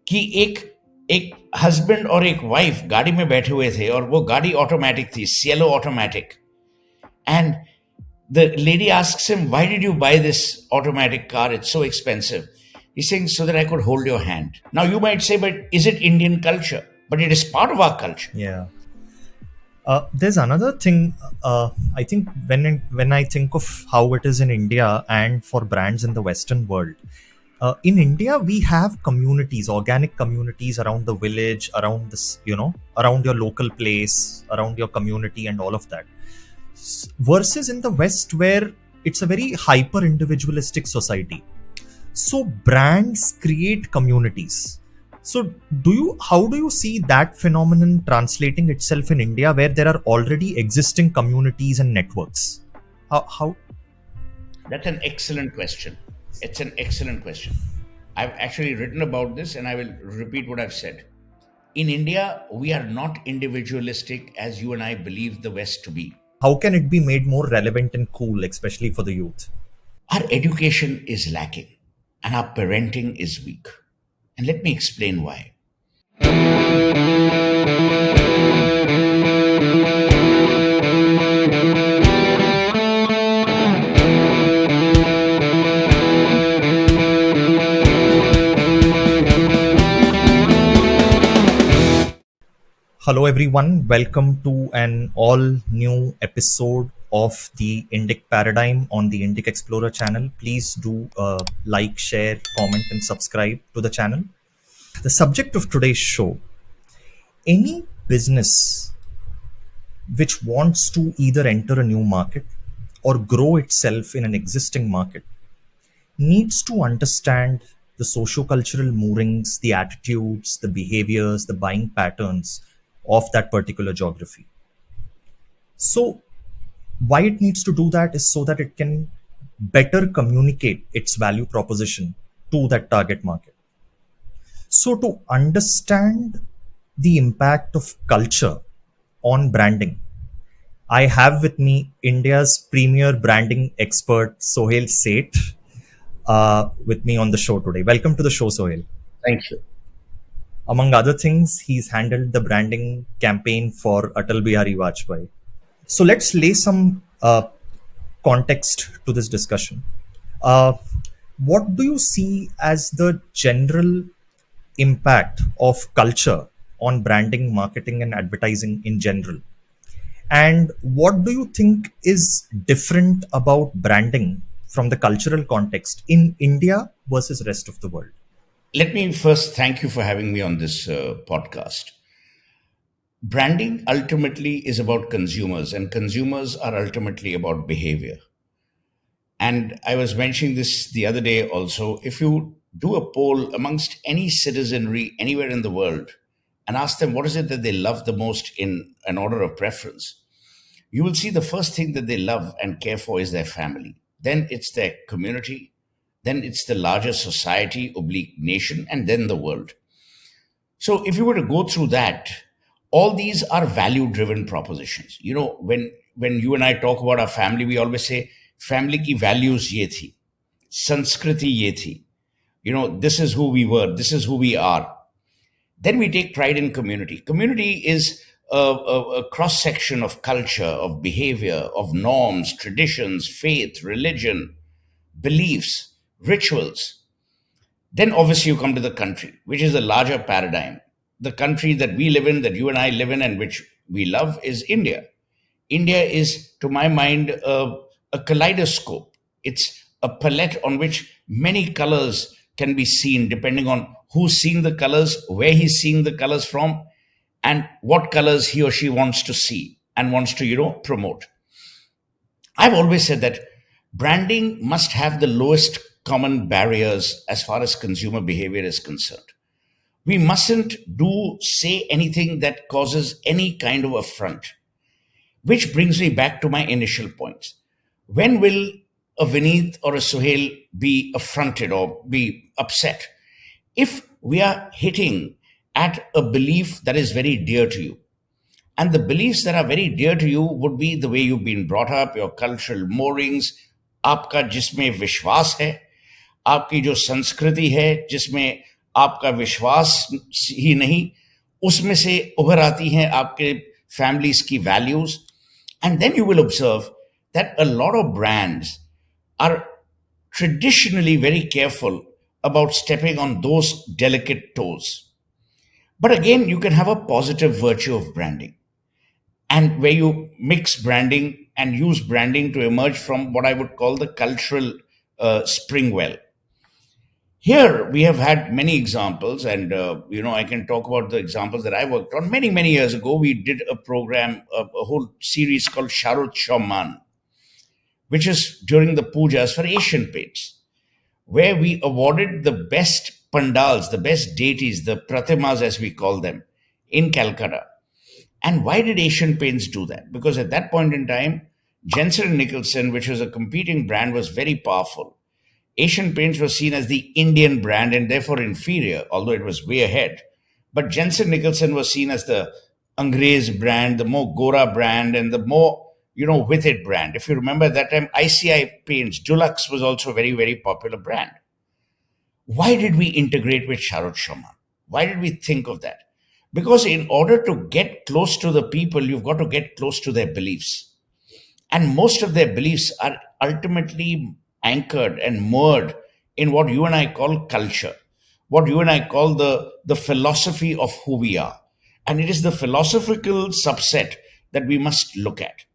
कि एक एक हस्बैंड और एक वाइफ गाड़ी में बैठे हुए थे और वो गाड़ी ऑटोमेटिक थी, Cielo automatic. And the lady asks him, "Why did you buy this automatic car? It's so expensive." He's saying, "So that I could hold your hand." Now you might say, "But is it Indian culture?" But it is part of our culture. Yeah. There's another thing. I think when I think of how it is in India and for brands in the Western world, in India we have communities, organic communities around the village, around this, around your local place, around your community, and all of that. Versus in the West, where it's a very hyper individualistic society. So brands create communities. So how do you see that phenomenon translating itself in India, where there are already existing communities and networks? How That's an excellent question. It's an excellent question. I've actually written about this and I will repeat what I've said. In India, we are not individualistic as you and I believe the West to be. how can it be made more relevant and cool, especially for the youth? Our education is lacking and our parenting is weak. And let me explain why. Hello, everyone. Welcome to an all new episode of the Indic Paradigm on the Indic Explorer channel. Please do like, share, comment, and subscribe to the channel. The subject of today's show: any business which wants to either enter a new market or grow itself in an existing market needs to understand the socio-cultural moorings, the attitudes, the behaviors, the buying patterns of that particular geography. So, why it needs to do that is so that it can better communicate its value proposition to that target market. So, to understand the impact of culture on branding, I have with me India's premier branding expert, Suhel Seth, with me on the show today. Welcome to the show, Suhel. Thank you. Among other things, he's handled the branding campaign for Atal Bihari Vajpayee. So let's lay some context to this discussion. Uh, what do you see as the general impact of culture on branding, marketing, and advertising in general? And what do you think is different about branding from the cultural context in India versus rest of the world? Let me first thank you for having me on this podcast. Branding ultimately is about consumers, and consumers are ultimately about behavior. And I was mentioning this the other day also. If you do a poll amongst any citizenry anywhere in the world and ask them what is it that they love the most in an order of preference, you will see the first thing that they love and care for is their family. Then it's their community. Then it's the larger society, oblique nation, and then the world. So if you were to go through that, all these are value driven propositions. You know, when you and I talk about our family, we always say family ki values ye thi, sanskriti ye thi. You know, this is who we were, this is who we are. Then we take pride in community. Community is a cross section of culture, of behavior, of norms, traditions, faith, religion, beliefs, rituals. Then obviously you come to the country, which is a larger paradigm. The country that we live in, that you and I live in, and which we love is India. India is, to my mind, a kaleidoscope. It's a palette on which many colors can be seen depending on who's seeing the colors, where he's seeing the colors from, and what colors he or she wants to see and wants to, promote. I've always said that branding must have the lowest common barriers as far as consumer behavior is concerned. We mustn't say anything that causes any kind of affront, which brings me back to my initial points. When will a Vineet or a Suhail be affronted or be upset? If we are hitting at a belief that is very dear to you. And the beliefs that are very dear to you would be the way you've been brought up, your cultural moorings, आपका जिसमें विश्वास है, आपकी जो संस्कृति है, जिसमें आपका विश्वास ही नहीं, उसमें से उभर आती हैं आपके फैमिलीज की values. And then you will observe that a lot of brands are traditionally very careful about stepping on those delicate toes. But again, you can have a positive virtue of branding, and where you mix branding and use branding to emerge from what I would call the cultural spring well. Here we have had many examples, and I can talk about the examples that I worked on many years ago. We did a program, a whole series called Sharut Shawman, which is during the pujas for Asian paints, where we awarded the best pandals, the best deities, the pratimas as we call them, in Calcutta. And why did Asian Paints do that? Because at that point in time, Jensen and Nicholson, which was a competing brand, was very powerful. Asian Paints was seen as the Indian brand and therefore inferior, although it was way ahead. But Jensen Nicholson was seen as the Angrez brand, the more Gora brand, and the more, with it brand. If you remember at that time, ICI Paints, Dulux was also a very popular brand. Why did we integrate with Sharad Shaman? Why did we think of that? Because in order to get close to the people, you've got to get close to their beliefs. And most of their beliefs are ultimately anchored and moored in what you and I call culture, what you and I call the philosophy of who we are. And it is the philosophical subset that we must look at.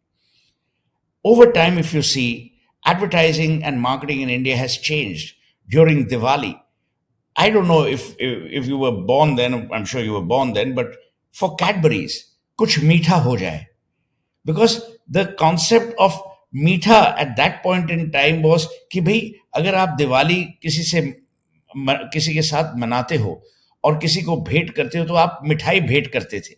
Over time, if you see, advertising and marketing in India has changed. During Diwali, I don't know if you were born then. I'm sure you were born then, but for Cadbury's, kuch meetha ho jaye, because the concept of मीठा at that point in time was कि भाई अगर आप दिवाली किसी के साथ मनाते हो और किसी को भेंट करते हो तो आप मिठाई भेंट करते थे.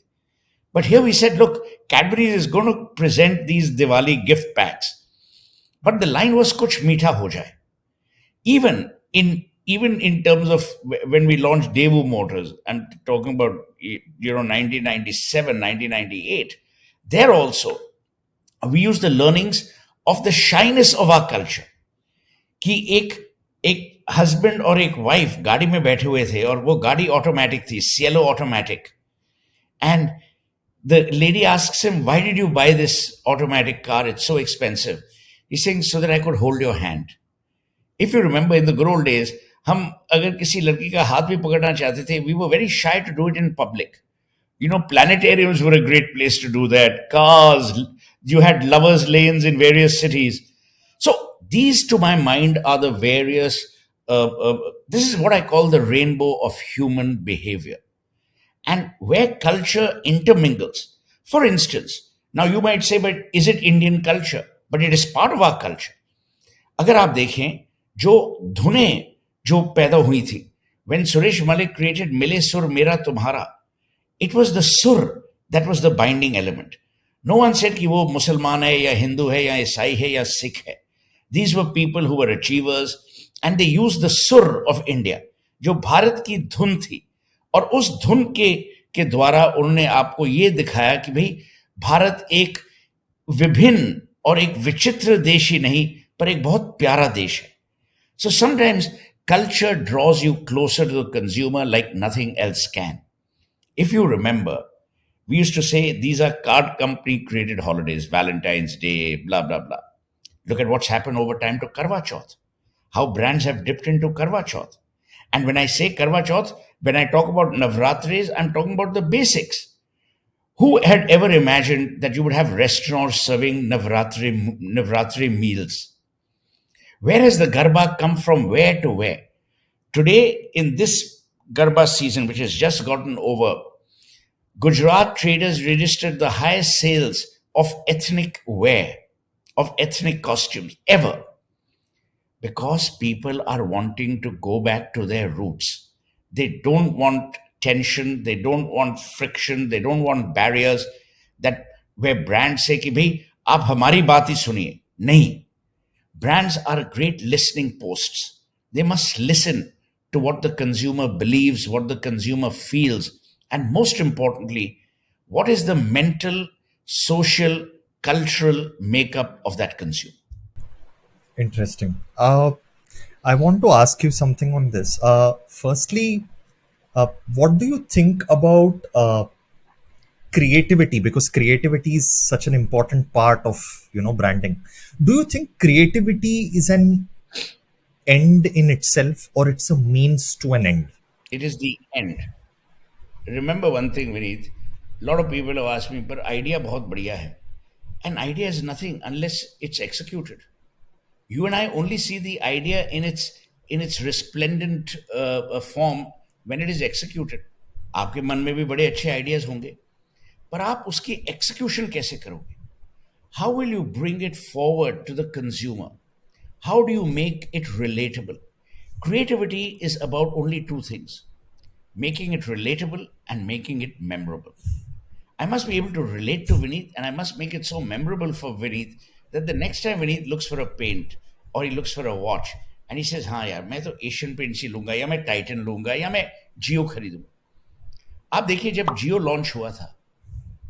But here we said, look, Cadbury is going to present these Diwali gift packs, but the line was kuch meetha ho jaye. Even in terms of when we launched Devu Motors, I'm talking about 1997, 1998. There also we use the learnings of the shyness of our culture. कि एक एक husband और एक wife गाड़ी में बैठे हुए थे और वो गाड़ी ऑटोमेटिक थी, Cielo automatic. And the lady asks him, why did you buy this automatic car? It's so expensive. He's saying, so that I could hold your hand. If you remember, in the good old days, हम अगर किसी लड़की का हाथ भी पकड़ना चाहते थे, we were very shy to do it in public. Planetariums were a great place to do that. Cars, you had lovers' lanes in various cities. So these, to my mind, are the various, this is what I call the rainbow of human behavior. And where culture intermingles. For instance, now you might say, but is it Indian culture? But it is part of our culture. अगर आप देखें जो धुनें जो पैदा हुई थी, when Suresh Malik created मिले सुर मेरा तुम्हारा, it was the sur that was the binding element. No one said कि वो मुसलमान है या हिंदू है या ईसाई है या सिख है. These were people who were achievers and they used the sur of India, जो भारत की धुन थी. और उस धुन के द्वारा उन्होंने आपको ये दिखाया कि भाई भारत एक विभिन्न और एक विचित्र देश ही नहीं पर एक बहुत प्यारा देश है. So sometimes culture draws you closer to the consumer like nothing else can. If you remember, we used to say these are card company created holidays, Valentine's Day, blah, blah, blah. Look at what's happened over time to Karwa Chauth, how brands have dipped into Karwa Chauth. And when I say Karwa Chauth, when I talk about Navratris, I'm talking about the basics. Who had ever imagined that you would have restaurants serving Navratri meals? Where has the Garba come from? Where to where? Today, in this Garba season, which has just gotten over, Gujarat traders registered the highest sales of ethnic wear, of ethnic costumes ever, because people are wanting to go back to their roots. They don't want tension, they don't want friction, they don't want barriers that where brands say कि भाई आप हमारी बात ही सुनिए. नहीं. Brands are great listening posts. They must listen to what the consumer believes, what the consumer feels, and most importantly, what is the mental, social, cultural makeup of that consumer. Interesting. I want to ask you something on this. Firstly, What do you think about creativity? Because creativity is such an important part of branding. Do you think creativity is an end in itself, or it's a means to an end? It is the end. Remember one thing, Vineet. A lot of people have asked me, but idea बहुत बढ़िया है. An idea is nothing unless it's executed. You and I only see the idea in its resplendent form when it is executed. आपके मन में भी बड़े अच्छे ideas होंगे, पर आप उसकी एक्सिक्यूशन कैसे करोगे? How will you bring it forward to the consumer? How do you make it relatable? Creativity is about only two things: making it relatable and making it memorable. I must be able to relate to Vineet, and I must make it so memorable for Vineet that the next time Vineet looks for a paint or he looks for a watch and he says, हाँ यार मैं तो Asian paints ही लूंगा या मैं Titan लूंगा या मैं जियो खरीदूंगा. आप देखिए जब जियो लॉन्च हुआ था,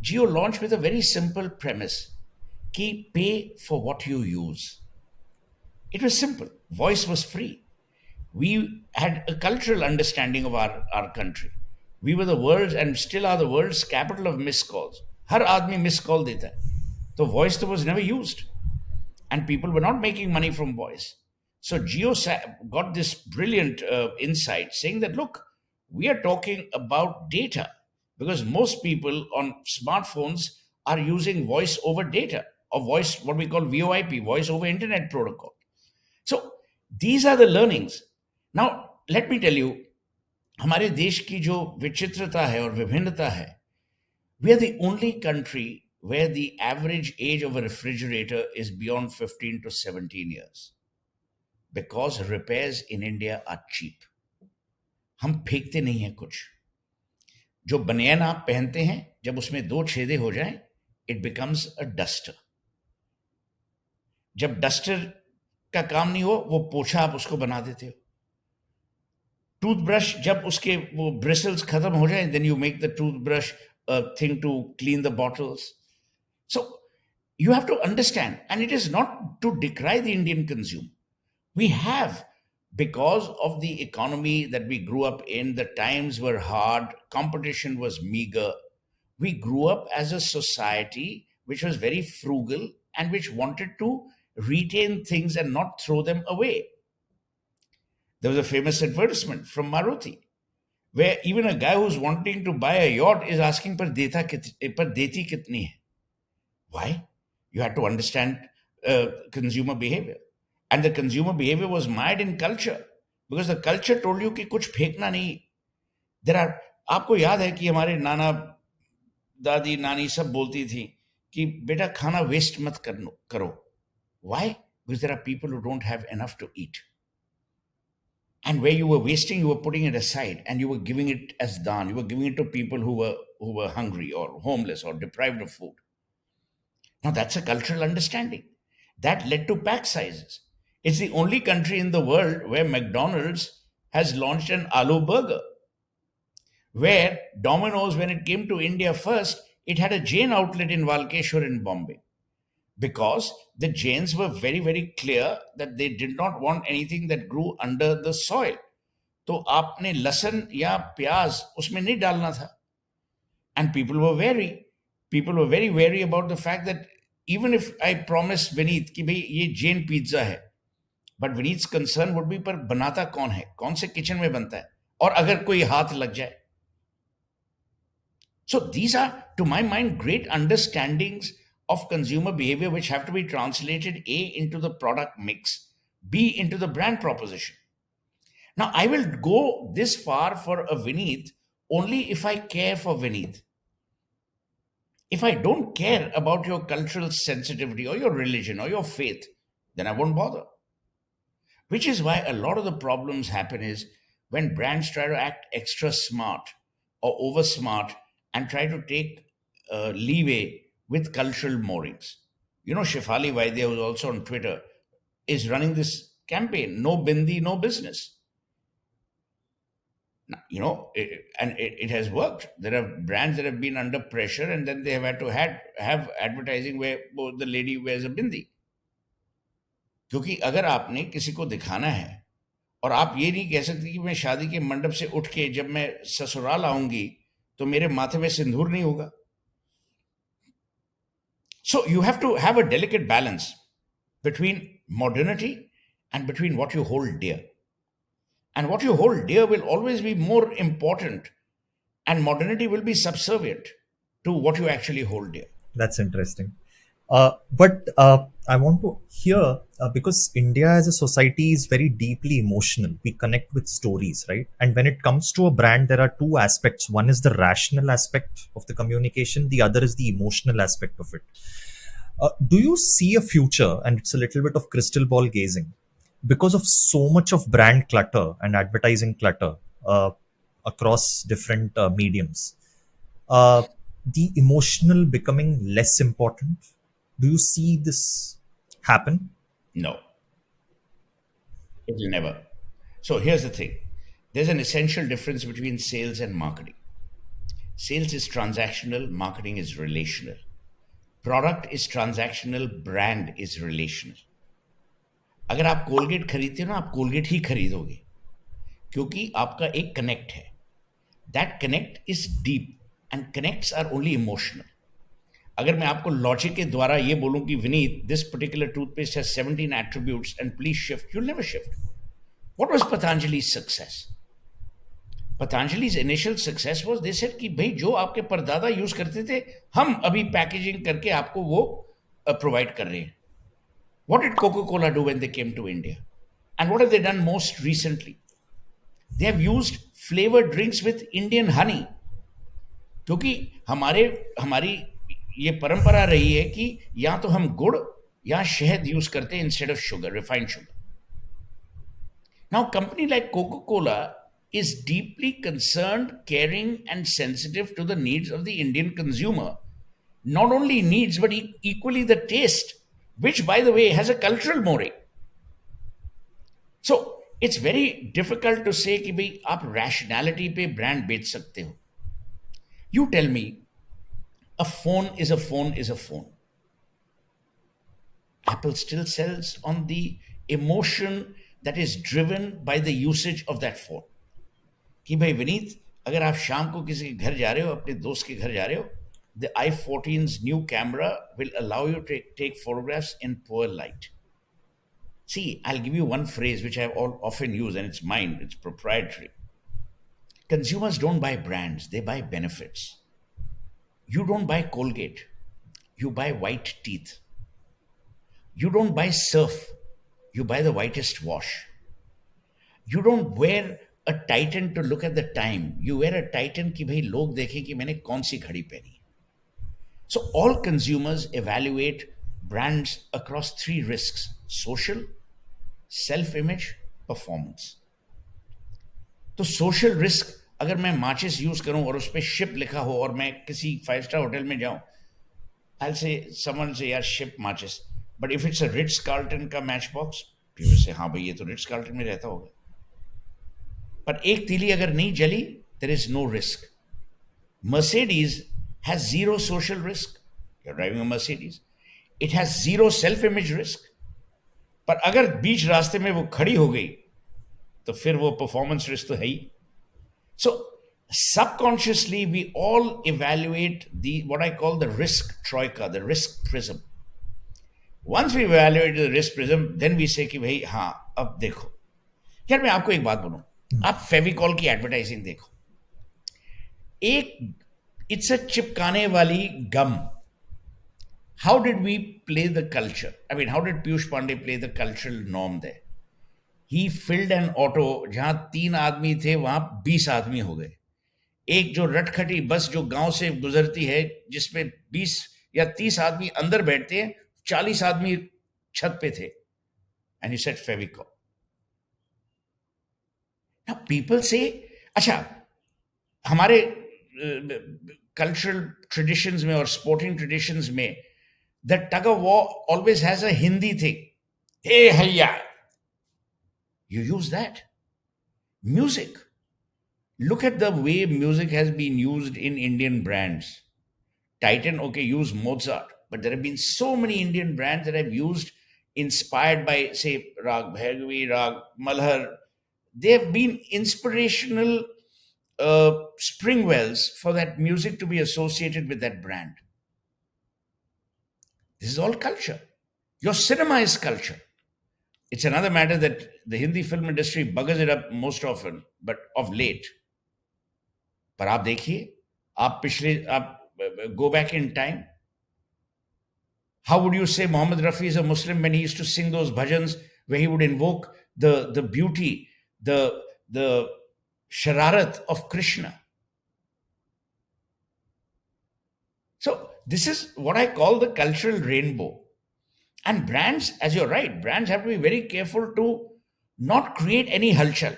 Jio launch with a very simple premise कि pay for what you use. It was simple. Voice was free. We had a cultural understanding of our country. We were the world's and still are the world's capital of missed calls. हर आदमी miss call देता है. तो voice तो was never used. And people were not making money from voice. So got this brilliant insight saying that, look, we are talking about data because most people on smartphones are using voice over data or voice, what we call VoIP, voice over internet protocol. So these are the learnings. Now, let me tell you, हमारे देश की जो विचित्रता है और विभिन्नता है, we are the only country where the average age of a refrigerator is beyond 15 to 17 years because repairs in India are cheap. हम फेंकते नहीं हैं कुछ. जो बनियान आप पहनते हैं जब उसमें दो छेदे हो जाएं, इट बिकम्स अ डस्टर. जब डस्टर का काम नहीं हो, वो पोछा आप उसको बना देते हो. टूथब्रश जब उसके वो ब्रिसल्स खत्म हो जाए, then you make the toothbrush thing to clean the bottles. So you have to understand, and it is not to decry the Indian consumer. We have, because of the economy that we grew up in, the times were hard, competition was meager. We grew up as a society which was very frugal and which wanted to retain things and not throw them away. There was a famous advertisement from Maruti where even a guy who's wanting to buy a yacht is asking पर देती कितनी है. Why? You had to understand consumer behavior. And the consumer behavior was mired in culture because the culture told you कि कुछ फेंकना नहीं. There are, आपको याद है कि हमारे नाना दादी नानी सब बोलती थी कि बेटा खाना वेस्ट मत करो. Why? Because there are people who don't have enough to eat. And where you were wasting, you were putting it aside and you were giving it as daan. You were giving it to people who were hungry or homeless or deprived of food. Now, that's a cultural understanding. That led to pack sizes. It's the only country in the world where McDonald's has launched an aloo burger. Where Domino's, when it came to India first, it had a Jain outlet in Walkeshwar in Bombay. Because the Jains were very, very clear that they did not want anything that grew under the soil. तो आपने लसन या प्याज उसमें नहीं डालना था. And people were wary. People were very wary about the fact that even if I promise Vineet कि भाई ये जैन पिज्जा है, but Vineet's concern would be पर बनाता कौन है, कौन से किचन में बनता है, और अगर कोई हाथ लग जाए. So these are, to my mind, great understandings of consumer behavior which have to be translated A into the product mix, B into the brand proposition. Now I will go this far for a Vineet only if I care for Vineet. If I don't care about your cultural sensitivity or your religion or your faith, then I won't bother. Which is why a lot of the problems happen is when brands try to act extra smart or over smart and try to take leeway with cultural moorings. You know, Shefali Vaidya, who's also on Twitter, is running this campaign, no bindi, no business. You know, it has worked. There are brands that have been under pressure and then they have had to have advertising where the lady wears a bindi. क्योंकि अगर आपने किसी को दिखाना है और आप ये नहीं कह सकते कि मैं शादी के मंडप से उठ के जब मैं ससुराल आऊंगी तो मेरे माथे में सिंदूर नहीं होगा. So you have to have a delicate balance between modernity and between what you hold dear. And what you hold dear will always be more important, and modernity will be subservient to what you actually hold dear. That's interesting. But I want to hear because India as a society is very deeply emotional. We connect with stories, right? And when it comes to a brand, there are two aspects. One is the rational aspect of the communication, the other is the emotional aspect of it. Do you see a future, and it's a little bit of crystal ball gazing, because of so much of brand clutter and advertising clutter across different mediums? uh, the emotional becoming less important? Do you see this happen? No, it will never. So here's the thing, there's an essential difference between sales and marketing. Sales is transactional, marketing is relational. Product is transactional, brand is relational. अगर आप Colgate खरीदते हो ना, आप Colgate ही खरीदोगे क्योंकि आपका एक कनेक्ट है. That connect is deep and connects are only emotional. अगर मैं आपको लॉजिक के द्वारा ये बोलूं कि Vineet this particular toothpaste has 17 attributes and please shift, you'll never shift. What was Patanjali's success? Patanjali's initial success was they said कि भाई जो आपके परदादा यूज करते थे हम अभी पैकेजिंग करके आपको वो प्रोवाइड कर रहे हैं. What did Coca-Cola do when they came to India? And what have they done most recently? They have used flavored drinks with Indian honey. क्योंकि हमारे हमारी ये परंपरा रही है कि या तो हम गुड़ या शहद यूज करते हैं instead of sugar, refined sugar. Now company like Coca Cola is deeply concerned, caring, and sensitive to the needs of the Indian consumer. Not only needs, but equally the taste, which, by the way, has a cultural moray. So, it's very difficult to say कि भाई आप rationality पे brand बेच सकते हो. You tell me, a phone is a phone is a phone. Apple still sells on the emotion that is driven by the usage of that phone. कि भाई विनीत, अगर आप शाम को किसी के घर जा रहे हो, अपने दोस्त के घर जा रहे हो, the i14's new camera will allow you to take photographs in poor light. See, I'll give you one phrase which I've often used, and it's mine, it's proprietary. Consumers don't buy brands, they buy benefits. You don't buy Colgate, you buy white teeth. You don't buy Surf, you buy the whitest wash. You don't wear a Titan to look at the time, you wear a Titan कि भाई लोग देखें कि मैंने कौन सी घड़ी पहनी. So all consumers evaluate brands across three risks: social, self-image, performance. तो सोशल रिस्क, अगर मैं माचिस यूज करूं और उस पर शिप लिखा हो और मैं किसी 5 स्टार होटल में जाऊं, I'll say someone say यार शिप माचिस. But if it's a Ritz Carlton का मैच बॉक्स, पीछे से हाँ भाई ये तो रिट्स कार्ल्टन में रहता होगा. पर एक तीली अगर नहीं जली, there is no risk. Mercedes has zero social risk. You're driving a Mercedes. It has zero self-image risk. पर अगर बीच रास्ते में वो खड़ी हो गई तो फिर वो परफॉर्मेंस रिस्क तो है ही. So subconsciously we all evaluate the what I call the risk troika, the risk prism. Once we evaluate the risk prism, then we say कि भाई हाँ अब देखो. यार मैं आपको एक बात बोलूं, आप फेविकॉल की एडवर्टाइजिंग देखो, एक इट्स अ चिपकाने वाली गम. How did we play the culture? I mean how did Piyush Pandey play the cultural norm there? He filled an auto, जहां 3 आदमी थे वहां 20 आदमी हो गए. एक जो रटखटी बस जो गांव से गुजरती है जिसमें 20 या 30 आदमी अंदर बैठते हैं, 40 आदमी छत पे थे. And you said Fevicol. Now people say, अच्छा हमारे कल्चरल ट्रेडिशंस में और स्पोर्टिंग ट्रेडिशंस में the tug of war always has a Hindi thing. हे हैया, you use that. Music. Look at the way music has been used in Indian brands. Titan, okay, use Mozart, but there have been so many Indian brands that have used, inspired by, say, Rag Bhairavi, Rag Malhar, They have been inspirational spring wells for that music to be associated with that brand. This is all culture. Your cinema is culture. It's another matter that the Hindi film industry buggers it up most often, but of late. पर आप देखिए, आप पिछले आप go back in time. How would you say Muhammad Rafi is a Muslim when he used to sing those bhajans where he would invoke the beauty, the shararat of Krishna? So this is what I call the cultural rainbow. And brands, as you're right, brands have to be very careful to not create any halchal.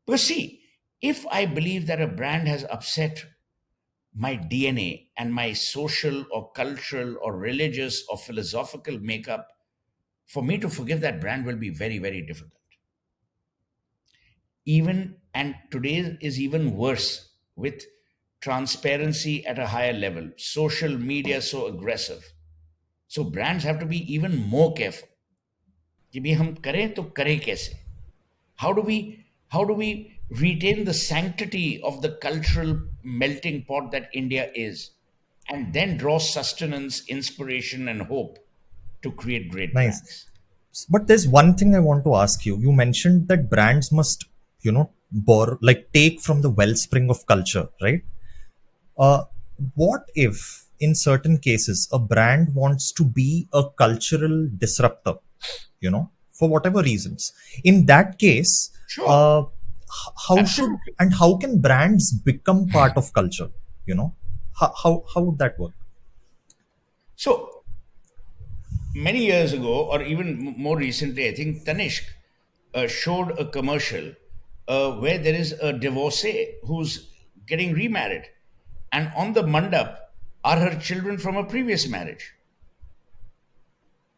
Because see, if I believe that a brand has upset my DNA and my social or cultural or religious or philosophical makeup, for me to forgive that brand will be very, very difficult. Even and today is even worse with transparency at a higher level, social media so aggressive. So brands have to be even more careful. कि भी हम करें तो करें कैसे? How do we retain the sanctity of the cultural melting pot that India is, and then draw sustenance, inspiration, and hope to create great Nice. brands? But there's one thing I want to ask you. You mentioned that brands must, borrow, like take from the wellspring of culture, right? Uh, what if, in certain cases, a brand wants to be a cultural disruptor, for whatever reasons? In that case, Sure, how absolutely. and how can brands become part of culture? You know, how would that work? So many years ago, or even more recently, I think Tanishq showed a commercial where there is a divorcee who's getting remarried, and on the mandap are her children from a previous marriage.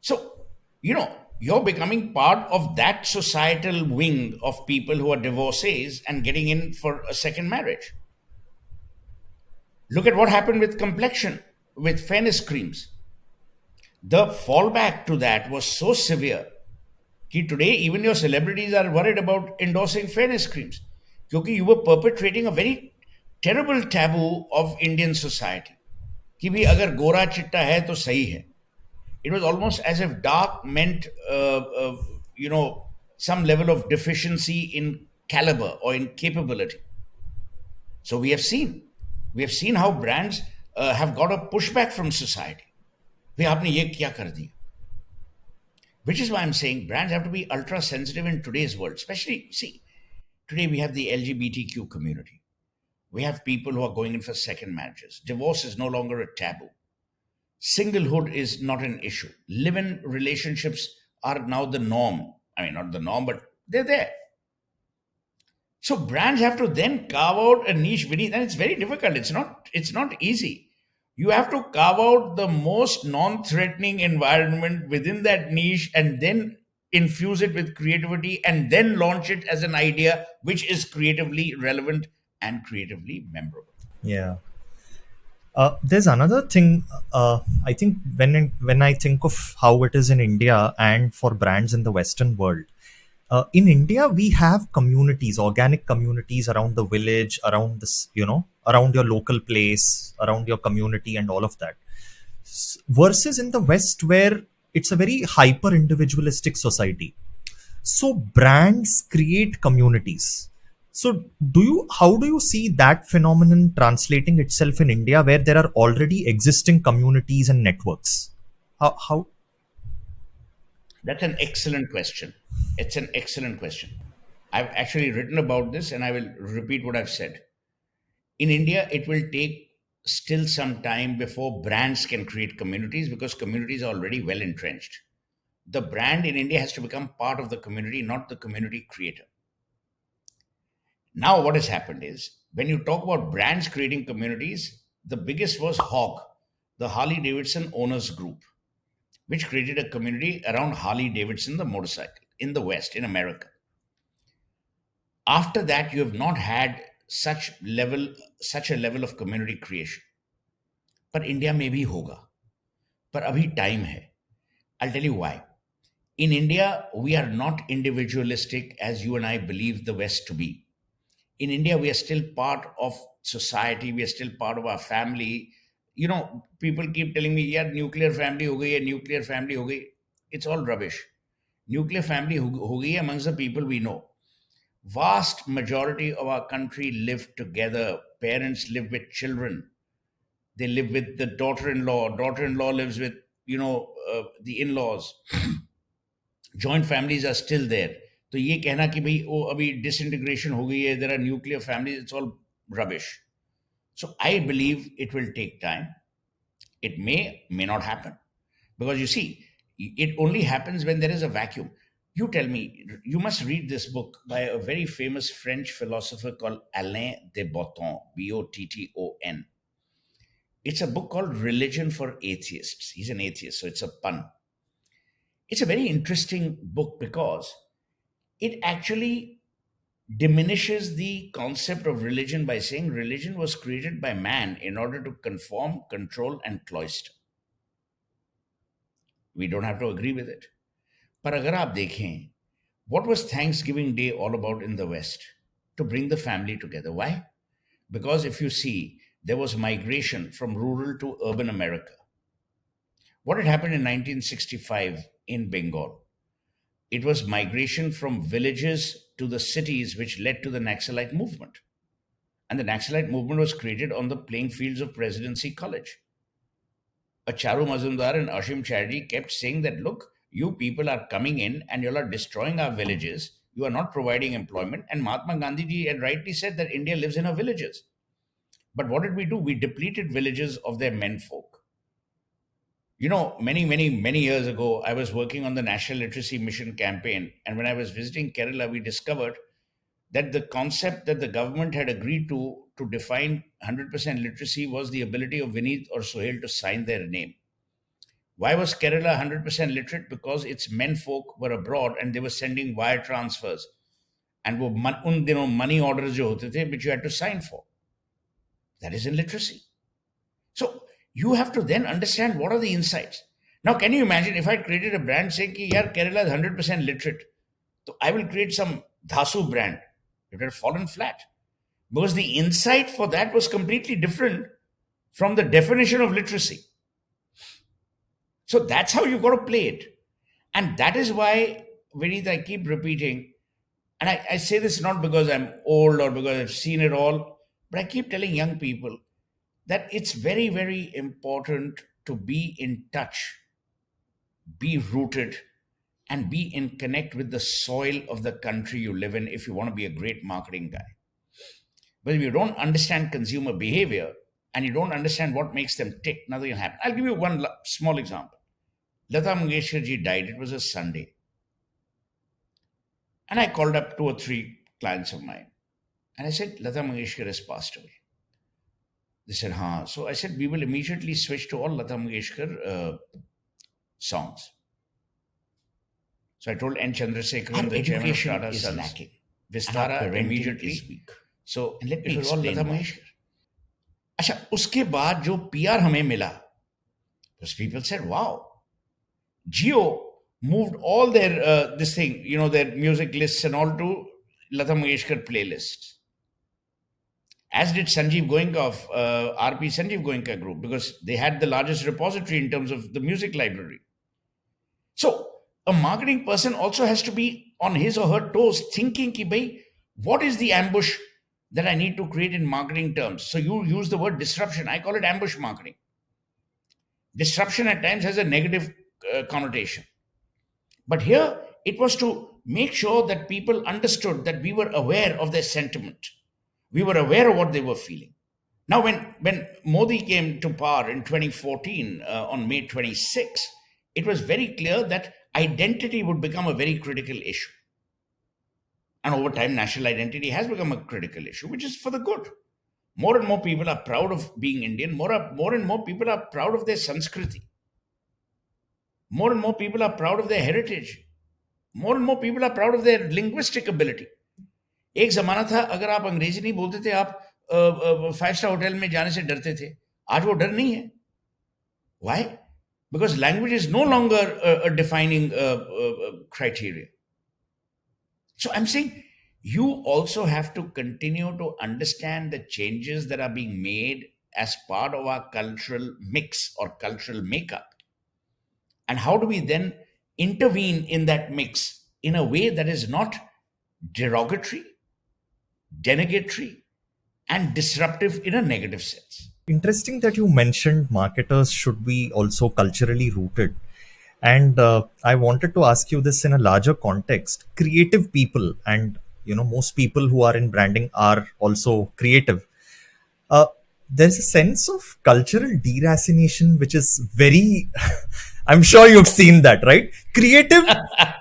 So, you're becoming part of that societal wing of people who are divorcees and getting in for a second marriage. Look at what happened with complexion, with fairness creams. The fallback to that was so severe that today even your celebrities are worried about endorsing fairness creams because you were perpetrating a very terrible taboo of Indian society. कि भी अगर गोरा चिट्टा है तो सही है. It was almost as if dark meant, you know, some level of deficiency in caliber or in capability. So we have seen how brands have got a pushback from society. भाई आपने ये क्या कर दिया? Which is why I'm saying brands have to be ultra sensitive in today's world. Especially, see, today we have the LGBTQ community. We have people who are going in for second marriages. Divorce is no longer a taboo. Singlehood is not an issue. Live in relationships are now the norm. I mean, not the norm, but they're there. So brands have to then carve out a niche beneath, and it's very difficult. It's not easy. You have to carve out the most non-threatening environment within that niche and then infuse it with creativity and then launch it as an idea which is creatively relevant and creatively memorable. Yeah. There's another thing. I think when I think of how it is in India and for brands in the Western world, in India we have communities, organic communities around the village, around this, around your local place, around your community, and all of that. Versus in the West, where it's a very hyper individualistic society, so brands create communities. So how do you see that phenomenon translating itself in India, where there are already existing communities and networks? How That's an excellent question. It's an excellent question. I've actually written about this and I will repeat what I've said. In India, it will take still some time before brands can create communities because communities are already well entrenched. The brand in India has to become part of the community, not the community creator. Now, what has happened is when you talk about brands creating communities, the biggest was HOG, the Harley Davidson Owners Group, which created a community around Harley Davidson, the motorcycle, in the West, in America. After that, you have not had such a level of community creation. पर India में भी होगा पर अभी time है. I'll tell you why. In India, we are not individualistic as you and I believe the West to be. In India, we are still part of society, we are still part of our family. People keep telling me, yeah, nuclear family ho gayi hai, nuclear family ho gayi. It's all rubbish. Nuclear family ho gayi hai amongst the people we know. Vast majority of our country live together. Parents live with children. They live with the daughter-in-law. Daughter-in-law lives with, the in-laws. Joint families are still there. तो ये कहना कि भाई वो अभी disintegration हो गई है, there are nuclear families, it's all rubbish. So I believe it will take time. It may not happen, because you see, it only happens when there is a vacuum. You tell me, you must read this book by a very famous French philosopher called Alain de Botton, Botton. It's a book called Religion for Atheists. He's an atheist, so it's a pun. It's a very interesting book because it actually diminishes the concept of religion by saying religion was created by man in order to conform, control, and cloister. We don't have to agree with it. पर अगर आप देखें, what was Thanksgiving Day all about in the West? To bring the family together. Why? Because if you see, there was migration from rural to urban America. What had happened in 1965 in Bengal? It was migration from villages to the cities, which led to the Naxalite movement. And the Naxalite movement was created on the playing fields of Presidency College. Charu Mazumdar and Ashim Chatterjee kept saying that, look, you people are coming in and you are destroying our villages. You are not providing employment. And Mahatma Gandhi ji had rightly said that India lives in our villages. But what did we do? We depleted villages of their menfolk. Many years ago, I was working on the National Literacy Mission campaign. And when I was visiting Kerala, we discovered that the concept that the government had agreed to define 100% literacy was the ability of Vineet or Suhel to sign their name. Why was Kerala 100% literate? Because its menfolk were abroad and they were sending wire transfers. And उन दिनों money orders जो होते थे, which you had to sign for. That is in literacy. So you have to then understand what are the insights. Now, can you imagine if I created a brand saying कि यार Kerala is 100% literate, so I will create some Dhasu brand. It would have fallen flat, because the insight for that was completely different from the definition of literacy. So that's how you've got to play it. And that is why, Vineet, I keep repeating, and I say this not because I'm old or because I've seen it all, but I keep telling young people that it's very, very important to be in touch, be rooted, and be in connect with the soil of the country you live in if you want to be a great marketing guy. But if you don't understand consumer behavior and you don't understand what makes them tick, nothing will happen. I'll give you one small example. Lata Mangeshkar ji died. It was a Sunday. And I called up 2 or 3 clients of mine. And I said, Lata Mangeshkar has passed away. They said, हाँ. So I said, we will immediately switch to all Lata Mangeshkar songs. So I told N. Chandrasekharan, the chairman of Tata Sons, lacking. Vistara immediately is weak. So and let me explain Lata Mangeshkar. अच्छा, उसके बाद जो PR हमें मिला, those people said, wow, Jio moved all their their music lists and all to Lata Mangeshkar playlists. As did Sanjeev Goenka of RP Sanjeev Goenka Group, because they had the largest repository in terms of the music library. So a marketing person also has to be on his or her toes, thinking ki bhai, what is the ambush that I need to create in marketing terms? So you use the word disruption. I call it ambush marketing. Disruption at times has a negative connotation. But here it was to make sure that people understood that we were aware of their sentiment. We were aware of what they were feeling. Now, when Modi came to power in 2014 on May 26, it was very clear that identity would become a very critical issue. And over time, national identity has become a critical issue, which is for the good. More and more people are proud of being Indian. More and more people are proud of their Sanskriti. More and more people are proud of their heritage. More and more people are proud of their linguistic ability. एक जमाना था, अगर आप अंग्रेजी नहीं बोलते थे, आप 5 स्टार होटल में जाने से डरते थे. आज वो डर नहीं है. Why? because language is no longer a defining criteria. So I'm saying you also have to continue to understand the changes that are being made as part of our cultural mix or cultural makeup. And how do we then intervene in that mix in a way that is not derogatory, denegatory, and disruptive in a negative sense? Interesting that you mentioned marketers should be also culturally rooted. And I wanted to ask you this in a larger context. Creative people, and most people who are in branding are also creative. uh, there's a sense of cultural deracination which is very I'm sure you've seen that, right? Creative,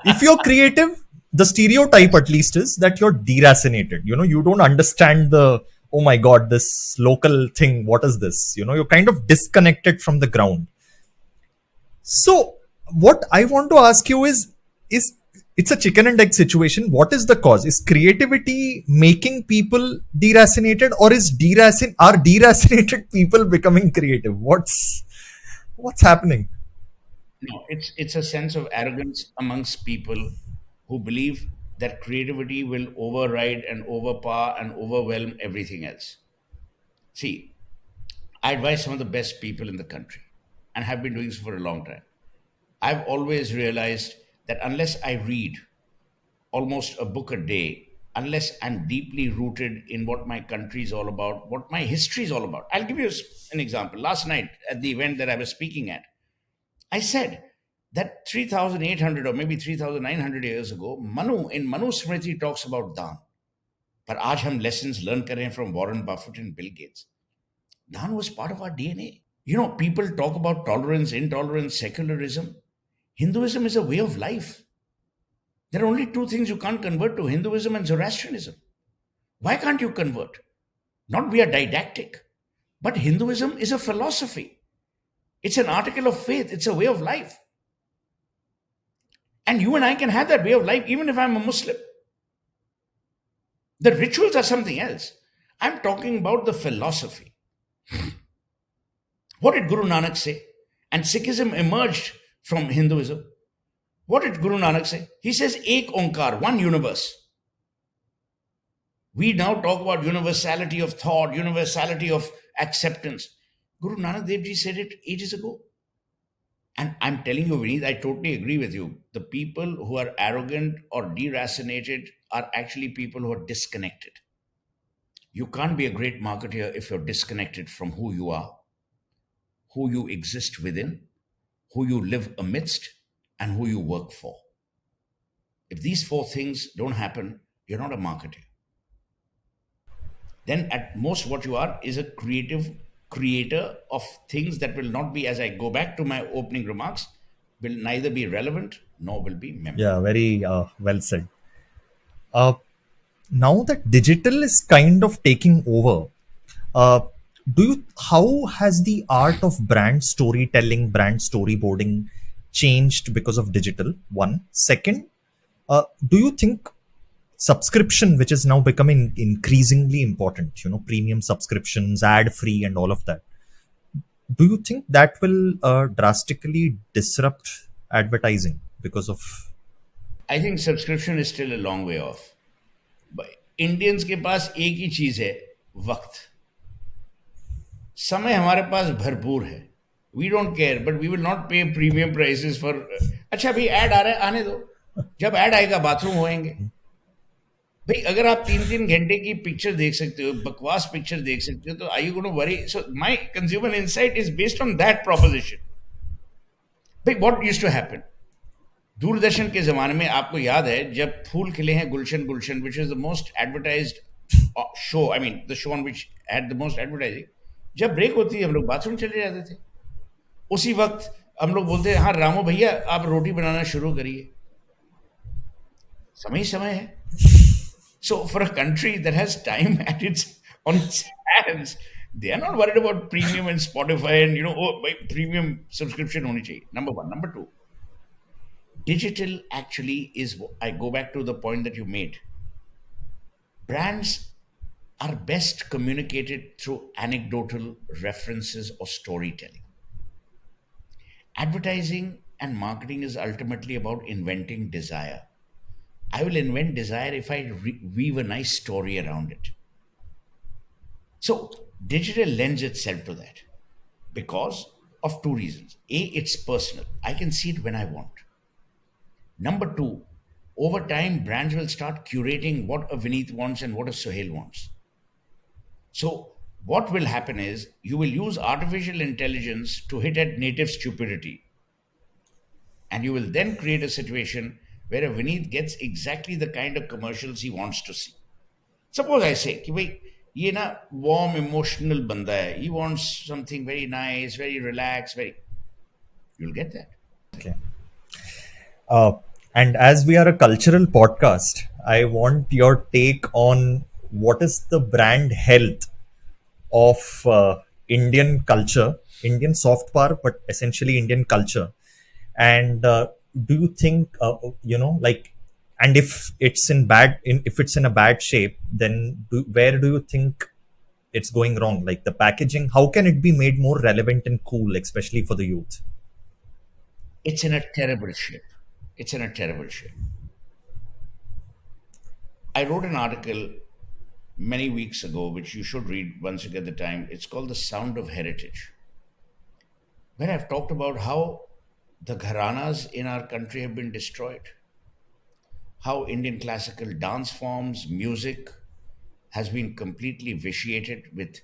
if you're creative, the stereotype at least is that you're deracinated. You don't understand the, oh my god, this local thing, what is this? You're kind of disconnected from the ground. So what I want to ask you is it's a chicken and egg situation. What is the cause? Is creativity making people deracinated, or are deracinated people becoming creative? What's happening? No, it's a sense of arrogance amongst people who believe that creativity will override and overpower and overwhelm everything else. See, I advise some of the best people in the country and have been doing so for a long time. I've always realized that unless I read almost a book a day, unless I'm deeply rooted in what my country is all about, what my history is all about. I'll give you an example. Last night at the event that I was speaking at, I said that 3,800 or maybe 3,900 years ago, Manu in Manu Smriti talks about दान. पर आज हम lessons learn कर रहे हैं from Warren Buffett and Bill Gates. दान was part of our DNA. People talk about tolerance, intolerance, secularism. Hinduism is a way of life. There are only two things you can't convert to: Hinduism and Zoroastrianism. Why can't you convert? Not we are didactic, but Hinduism is a philosophy. It's an article of faith. It's a way of life. And you and I can have that way of life even if I'm a Muslim. The rituals are something else. I'm talking about the philosophy. What did Guru Nanak say? And Sikhism emerged from Hinduism. What did Guru Nanak say? He says, Ek Onkar, one universe. We now talk about universality of thought, universality of acceptance. Guru Nanak Dev Ji said it ages ago. And I'm telling you, Vineet, I totally agree with you. The people who are arrogant or deracinated are actually people who are disconnected. You can't be a great marketeer if you're disconnected from who you are, who you exist within, who you live amidst, and who you work for. If these four things don't happen, you're not a marketer. Then at most what you are is a creative creator of things that will not be, as I go back to my opening remarks, will neither be relevant nor will be Yeah, memorable. very well said. uh, Now that digital is kind of taking over, uh, do you how has the art of brand storytelling, brand storyboarding changed because of digital? One. Second, do you think subscription, which is now becoming increasingly important, premium subscriptions, ad free, and all of that, do you think that will drastically disrupt advertising because of? I think subscription is still a long way off. Indians के पास एक ही चीज है, वक्त. समय हमारे पास भरपूर है. We don't care but we will not pay premium prices for. अच्छा भाई ऐड आ रहा है, आने दो. जब ऐड आएगा बाथरूम होएंगे. भाई अगर आप 3-3 घंटे की पिक्चर देख सकते हो, बकवास पिक्चर देख सकते हो, तो I you gonna worry? So my consumer insight is based on that proposition. भाई what used to happen? Doordarshan के ज़माने में आपको याद है जब फूल खिले हैं गुलशन गुलशन, which is the most advertised show, I mean the show on which had the most advertising. जब ब्रेक होती है हम लोग बाथरूम चले जाते थे. उसी वक्त हम लोग बोलते हैं, हाँ रामू भैया आप रोटी बनाना शुरू करिए. समय ही समय है. So for a country that has time at its on it's hands, they are not worried about premium and Spotify and oh भाई premium subscription होनी चाहिए. Number one. Number two, digital actually is, I go back to the point that you made. Brands are best communicated through anecdotal references or storytelling. Advertising and marketing is ultimately about inventing desire. I will invent desire if I weave a nice story around it. So, digital lends itself to that because of two reasons. A, it's personal. I can see it when I want. Number two, over time, brands will start curating what a Vineet wants and what a Suhel wants. So, what will happen is you will use artificial intelligence to hit at native stupidity, and you will then create a situation where a Vineet gets exactly the kind of commercials he wants to see. Suppose I say कि भाई ये ना warm emotional बंदा है, he wants something very nice, very relaxed, very, you'll get that. Okay. Uh, and as we are a cultural podcast, I want your take on what is the brand health of Indian culture, Indian soft power, but essentially Indian culture. And do you think, like, and if it's in a bad shape, then where do you think it's going wrong? Like the packaging, how can it be made more relevant and cool, especially for the youth? It's in a terrible shape. It's in a terrible shape. I wrote an article many weeks ago, which you should read once you get the time. It's called The Sound of Heritage, where I've talked about how the gharanas in our country have been destroyed, how Indian classical dance forms, music has been completely vitiated with,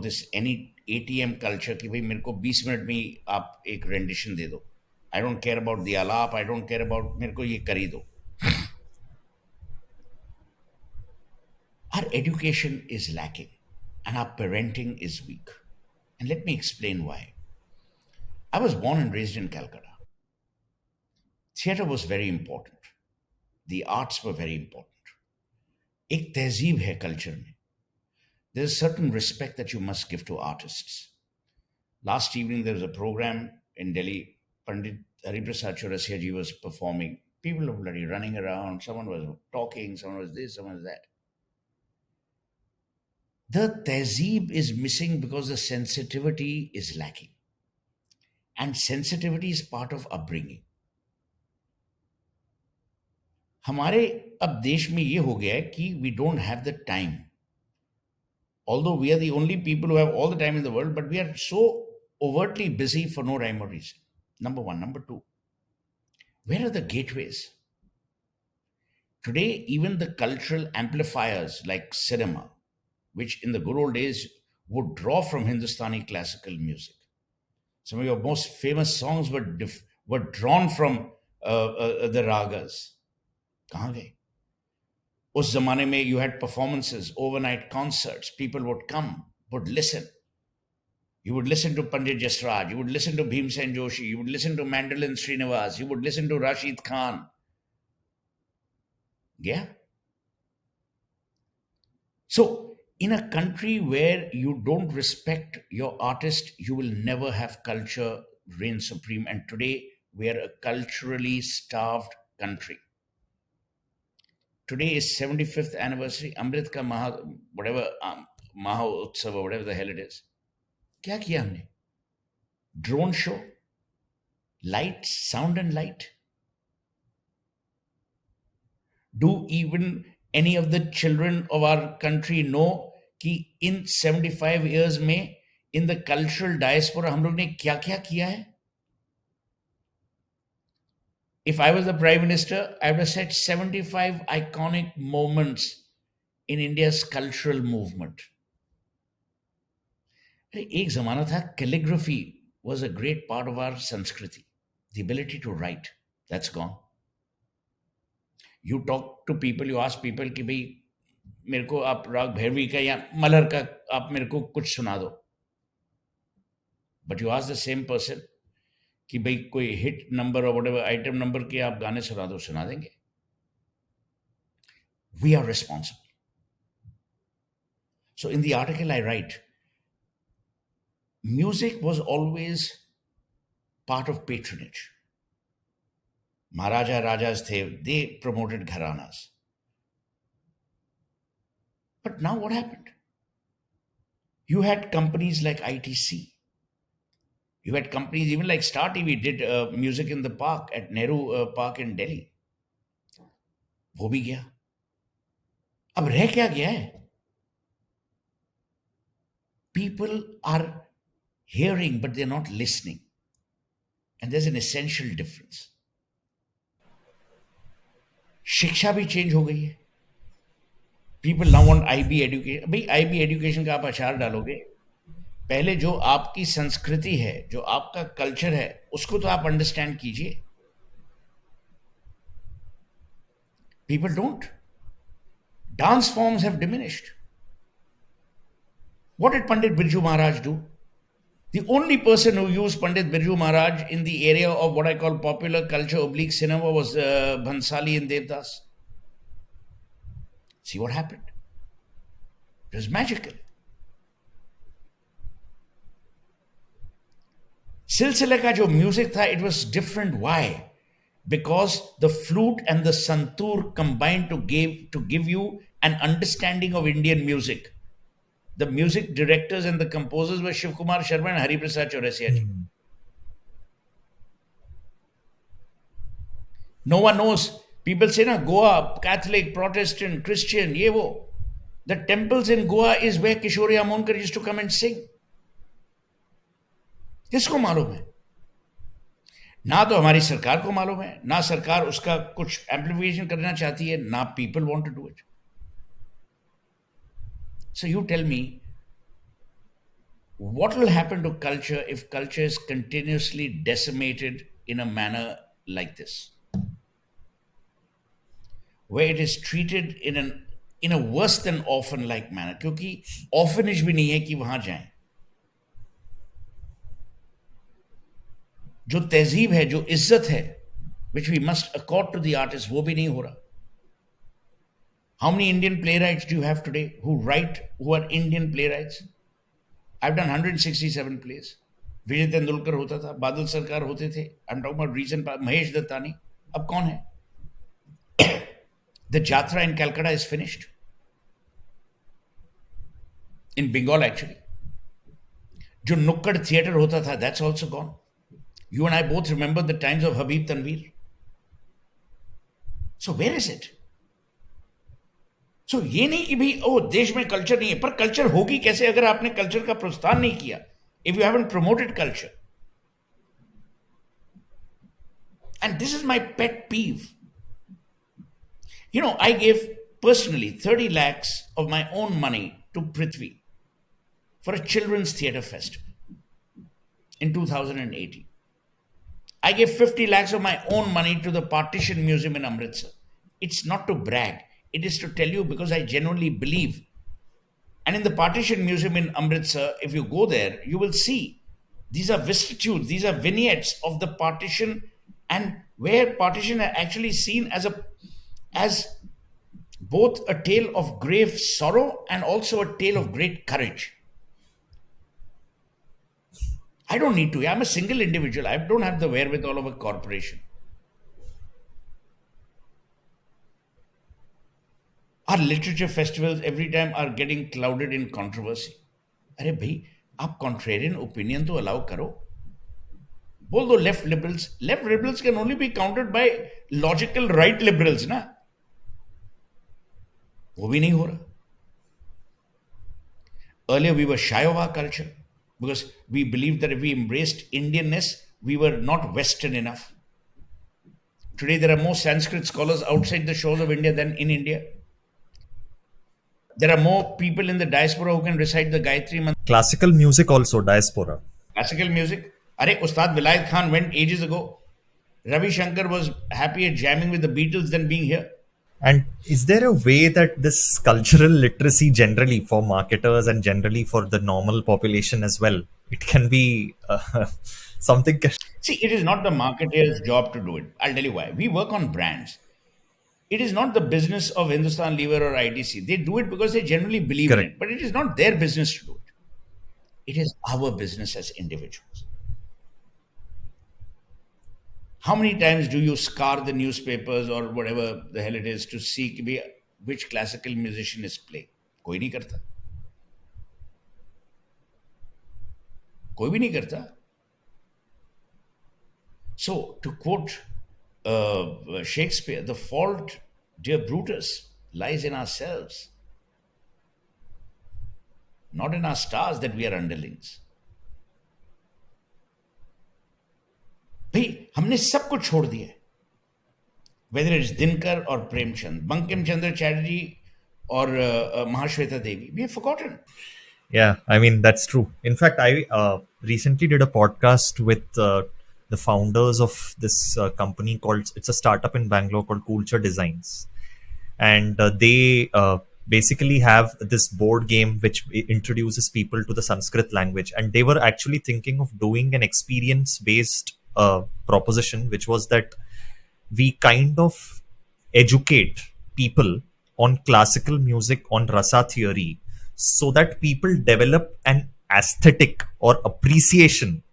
this any ATM culture कि भाई मेरे को 20 minute में ही आप एक rendition दे दो. I don't care about the alap, I don't care about मेरे को ये कर ही दो. Our education is lacking and our parenting is weak. And let me explain why. I was born and raised in Calcutta. Theatre was very important. The arts were very important. एक तहजीब है culture में. There's a certain respect that you must give to artists. Last evening, there was a program in Delhi. Pandit Hariprasad Chaurasia ji was performing. People were bloody running around. Someone was talking. Someone was this. Someone was that. The tehzeeb is missing because the sensitivity is lacking. And sensitivity is part of upbringing. हमारे अब देश में ये हो गया है कि we don't have the time. Although we are the only people who have all the time in the world, but we are so overtly busy for no rhyme or reason. Number one. Number two, where are the gateways? Today, even the cultural amplifiers like cinema, which in the good old days would draw from Hindustani classical music. Some of your most famous songs were drawn from the ragas. कहाँ गए? उस जमाने में you had performances, overnight concerts. People would come, would listen. You would listen to Pandit Jasraj, you would listen to Bhimsen Joshi, you would listen to Mandolin Srinivas, you would listen to Rashid Khan. Yeah. So, in a country where you don't respect your artist, you will never have culture reign supreme. And today, we are a culturally starved country. Today is 75th anniversary, Amrit ka whatever, Maha Utsav or whatever the hell it is. क्या किया हमने? Drone show, lights, sound and light. Do even any of the children of our country know कि in 75 years में in the cultural diaspora हम लोग ने क्या क्या किया है? If I was the Prime Minister, I would have said 75 iconic moments in India's cultural movement. अरे एक जमाना था calligraphy was a great part of our Sanskriti. The ability to write, that's gone. You talk to people, you ask people कि भाई मेरे को आप राग भैरवी का या मलहर का आप मेरे को कुछ सुना दो. But you ask the same person कि भाई कोई हिट नंबर और whatever आइटम नंबर के आप गाने सुना दो, सुना देंगे. We are responsible. So in the article I write, music was always part of patronage. Maharaja Rajas they promoted gharanas. But now what happened? You had companies like ITC. You had companies even like Star TV did music in the park at Nehru Park in Delhi. वो भी गया. अब रह क्या गया है? People are hearing but they're not listening, and there's an essential difference. शिक्षा भी चेंज हो गई है. People now want IB education. भाई आईबी एजुकेशन का आप अचार डालोगे. पहले जो आपकी संस्कृति है, जो आपका कल्चर है, उसको तो आप अंडरस्टैंड कीजिए. People don't. Dance forms have diminished. What did Pandit Birju Maharaj do? The only person who used Pandit Birju Maharaj in the area of what I call popular culture oblique cinema was Bhansali and Devdas. See what happened? It was magical. Silsila ka jo music tha, it was different. Why? Because the flute and the santoor combined to give you an understanding of Indian music. The music directors and the composers were Shiv Kumar Sharma and Hari Prasad Chaurasia ji. No one knows. People say, na, Goa, Catholic, Protestant, Christian, ye wo. The temples in Goa is where Kishore Amonkar used to come and sing. किसको मालूम है? ना तो हमारी सरकार को मालूम है, ना सरकार उसका कुछ एम्प्लीफिकेशन करना चाहती है, ना people want to do it. So you tell me, what will happen to culture if culture is continuously decimated in a manner like this, where it is treated in a worse than orphan like manner? क्योंकि orphanage भी नहीं है कि वहां जाएं. जो तहजीब है, जो इज्जत है, which we must accord to the artist, वो भी नहीं हो रहा. How many Indian playwrights do you have today who are Indian playwrights? I've done 167 plays. विजय तेंदुलकर होता था, बादल सरकार होते थे. I'm talking about recent, Mahesh Dattani. अब कौन है? The Jatra in Calcutta is finished. In Bengal, actually. जो नुक्कड़ थिएटर होता था, that's also gone. You and I both remember the times of Habib Tanveer. So where is it? So ये नहीं कि भाई ओ देश में कल्चर नहीं है, पर कल्चर होगी कैसे अगर आपने कल्चर का प्रोत्साहन नहीं किया? If you haven't promoted culture. And this is my pet peeve. You know, I gave personally 30 lakhs of my own money to Prithvi for a children's theatre festival in 2018. I gave 50 lakhs of my own money to the Partition Museum in Amritsar. It's not to brag. It is to tell you because I genuinely believe. And in the Partition Museum in Amritsar, if you go there, you will see these are vicissitudes, these are vignettes of the partition, and where partition are actually seen as both a tale of grave sorrow and also a tale of great courage. I don't need to. I'm a single individual. I don't have the wherewithal of a corporation. Our literature festivals every time are getting clouded in controversy. अरे भाई आप contrarian opinion तो allow करो. बोल दो left liberals. Left liberals can only be countered by logical right liberals ना. वो भी नहीं हो रहा. Earlier we were shy of our culture because we believed that if we embraced Indianness, we were not Western enough. Today there are more Sanskrit scholars outside the shores of India than in India. There are more people in the diaspora who can recite the Gayatri Mantra. Classical music also, diaspora. Classical music. Are Ustad Vilayat Khan went ages ago. Ravi Shankar was happier jamming with the Beatles than being here. And is there a way that this cultural literacy generally for marketers and generally for the normal population as well, it can be something? See, it is not the marketeer's job to do it. I'll tell you why. We work on brands. It is not the business of Hindustan Lever or ITC. They do it because they generally believe in Correct. it. But it is not their business to do it. It is our business as individuals. How many times do you scour the newspapers or whatever the hell it is to see which classical musician is playing? कोई नहीं करता. कोई भी नहीं करता. So, to quote Shakespeare, the fault, dear Brutus, lies in ourselves, not in our stars that we are underlings. भाई हमने सब कुछ छोड़ दिया है, whether it's Dinkar or Premchand, Bankim Chandra Chatterjee or Mahashweta Devi. We have forgotten. Yeah, I mean, that's true. In fact, I recently did a podcast with the founders of this company called, it's a startup in Bangalore called Culture Designs. And they basically have this board game which introduces people to the Sanskrit language. And they were actually thinking of doing an experience based proposition, which was that we kind of educate people on classical music, on rasa theory, so that people develop an aesthetic or appreciation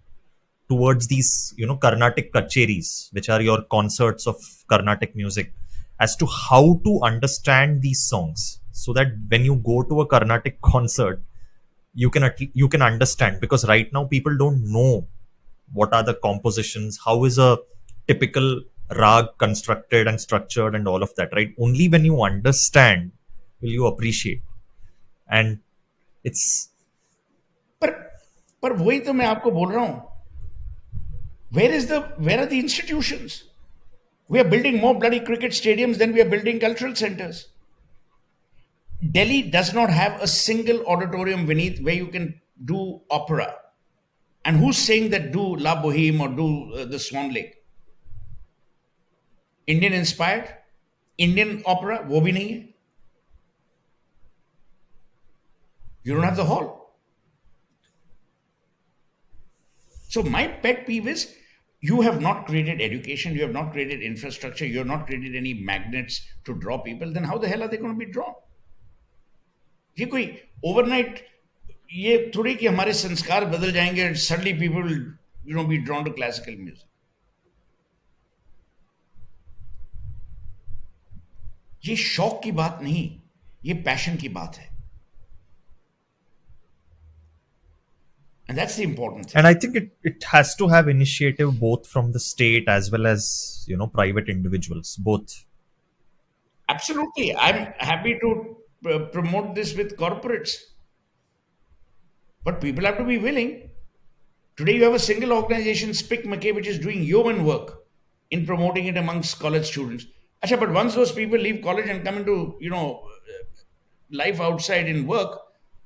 towards these, Carnatic kacheris, which are your concerts of Carnatic music, as to how to understand these songs, so that when you go to a Carnatic concert, you can understand. Because right now people don't know what are the compositions, how is a typical rag constructed and structured, and all of that. Right? Only when you understand will you appreciate. And it's पर पर वही तो मैं आपको बोल रहा हूं. Where are the institutions? We are building more bloody cricket stadiums than we are building cultural centers. Delhi does not have a single auditorium, Vineet, where you can do opera. And who's saying that do La Boheme or do the Swan Lake? Indian inspired? Indian opera? वो भी नहीं है. You don't have the hall. So my pet peeve is you have not created education, you have not created infrastructure, you have not created any magnets to draw people. Then how the hell are they going to be drawn? ये कोई overnight ये थोड़ी कि हमारे संस्कार बदल जाएंगे suddenly people be drawn to classical music. ये शौक की बात नहीं, ये पैशन की बात है. And that's the important thing. And I think it has to have initiative both from the state as well as, private individuals, both. Absolutely. I'm happy to promote this with corporates. But people have to be willing. Today, you have a single organization, Spick McKay, which is doing yeoman work in promoting it amongst college students. Achha, but once those people leave college and come into, life outside in work,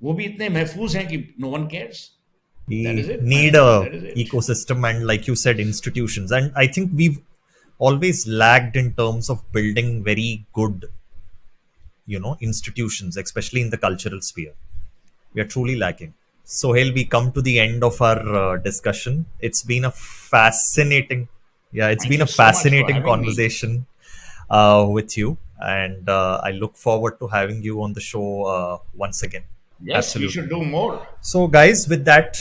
वो भी इतने महफूज हैं कि no one cares. That is We it, need man. a That is it. ecosystem and, like you said, institutions. And I think we've always lagged in terms of building very good, institutions, especially in the cultural sphere. We are truly lacking. Sohail, we come to the end of our discussion. It's been a fascinating, yeah, it's Thank been you a so much for fascinating having me. conversation with you, and I look forward to having you on the show once again. Yes, we Absolutely. should do more. So, guys, with that,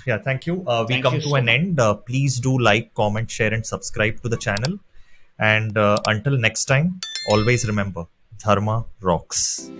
yeah, thank you. We Thank come you to so an much. end. Please do like, comment, share, and subscribe to the channel. And until next time, always remember, Dharma rocks.